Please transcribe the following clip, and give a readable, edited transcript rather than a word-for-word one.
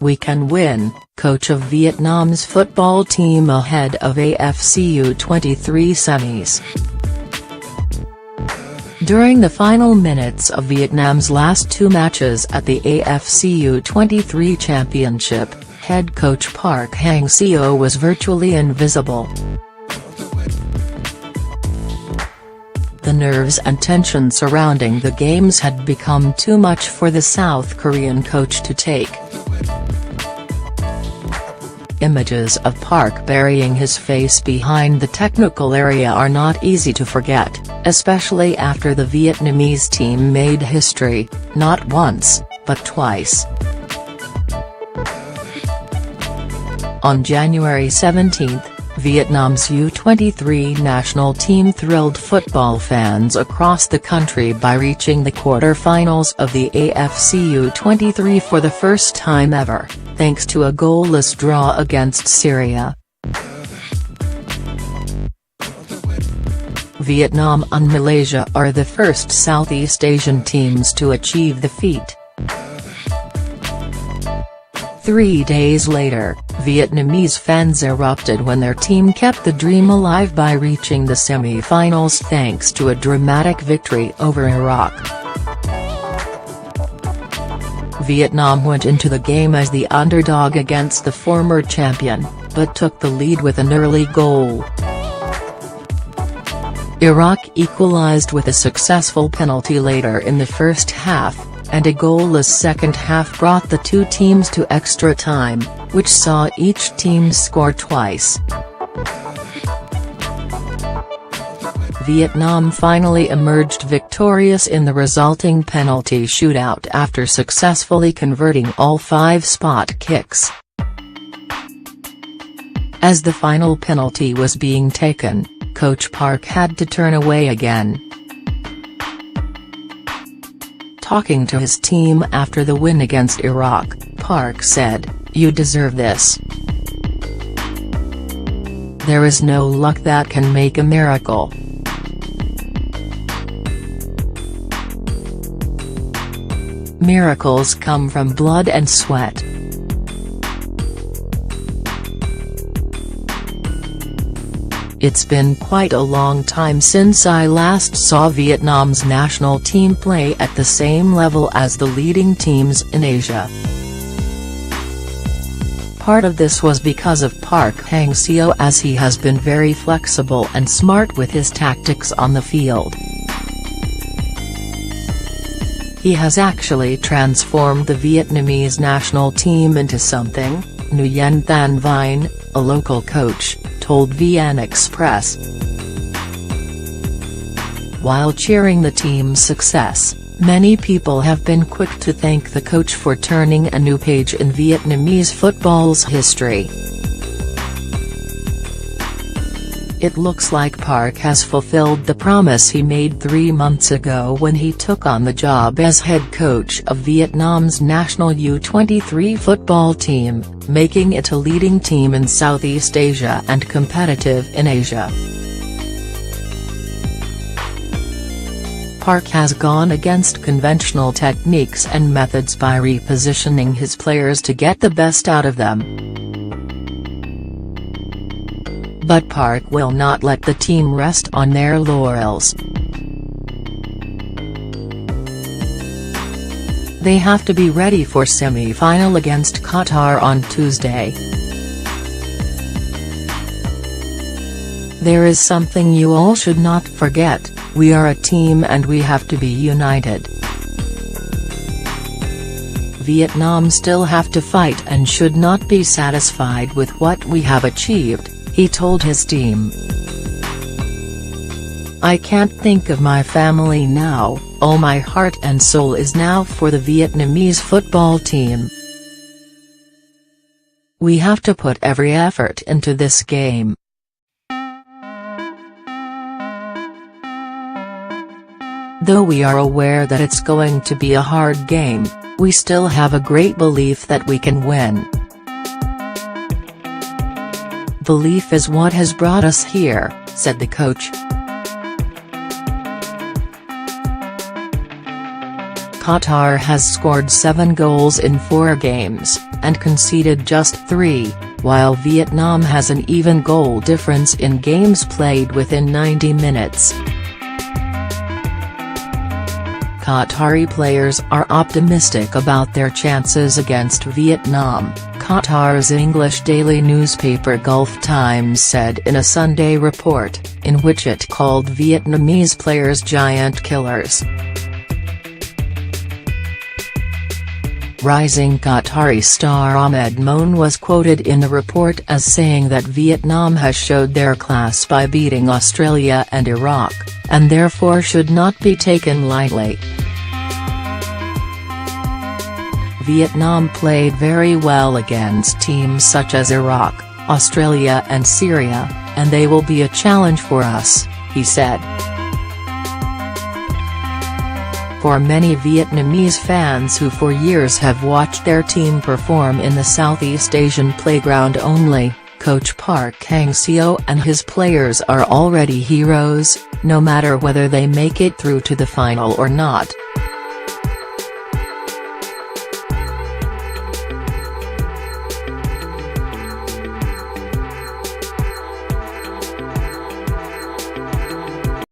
"We can win," coach of Vietnam's football team ahead of AFC U23 semis. During the final minutes of Vietnam's last two matches at the AFC U23 Championship, head coach Park Hang-seo was virtually invisible. The nerves and tension surrounding the games had become too much for the South Korean coach to take. Images of Park burying his face behind the technical area are not easy to forget, especially after the Vietnamese team made history, not once, but twice. On January 17, Vietnam's U23 national team thrilled football fans across the country by reaching the quarter-finals of the AFC U23 for the first time ever, thanks to a goalless draw against Syria. Vietnam and Malaysia are the first Southeast Asian teams to achieve the feat. 3 days later, Vietnamese fans erupted when their team kept the dream alive by reaching the semi-finals thanks to a dramatic victory over Iraq. Vietnam went into the game as the underdog against the former champion, but took the lead with an early goal. Iraq equalized with a successful penalty later in the first half, and a goalless second half brought the two teams to extra time, which saw each team score twice. Vietnam finally emerged victorious in the resulting penalty shootout after successfully converting all 5 spot kicks. As the final penalty was being taken, coach Park had to turn away again. Talking to his team after the win against Iraq, Park said, "You deserve this. There is no luck that can make a miracle. Miracles come from blood and sweat." "It's been quite a long time since I last saw Vietnam's national team play at the same level as the leading teams in Asia. Part of this was because of Park Hang-seo, as he has been very flexible and smart with his tactics on the field. He has actually transformed the Vietnamese national team into something," Nguyen Thanh Vinh, a local coach, told VN Express. While cheering the team's success, many people have been quick to thank the coach for turning a new page in Vietnamese football's history. "It looks like Park has fulfilled the promise he made 3 months ago when he took on the job as head coach of Vietnam's national U23 football team, making it a leading team in Southeast Asia and competitive in Asia. Park has gone against conventional techniques and methods by repositioning his players to get the best out of them. But Park will not let the team rest on their laurels. They have to be ready for semi-final against Qatar on Tuesday. There is something you all should not forget: we are a team and we have to be united. Vietnam still have to fight and should not be satisfied with what we have achieved," he told his team. "I can't think of my family now, all my heart and soul is now for the Vietnamese football team. We have to put every effort into this game." "Though we are aware that it's going to be a hard game, we still have a great belief that we can win. Belief is what has brought us here," said the coach. Qatar has scored 7 goals in 4 games, and conceded just 3, while Vietnam has an even goal difference in games played within 90 minutes. Qatari players are optimistic about their chances against Vietnam, Qatar's English daily newspaper Gulf Times said in a Sunday report, in which it called Vietnamese players giant killers. Rising Qatari star Ahmed Moen was quoted in the report as saying that Vietnam has showed their class by beating Australia and Iraq, and therefore should not be taken lightly. Vietnam played very well against teams such as Iraq, Australia and Syria, and they will be a challenge for us, he said. For many Vietnamese fans who for years have watched their team perform in the Southeast Asian playground only, coach Park Hang-seo and his players are already heroes, no matter whether they make it through to the final or not.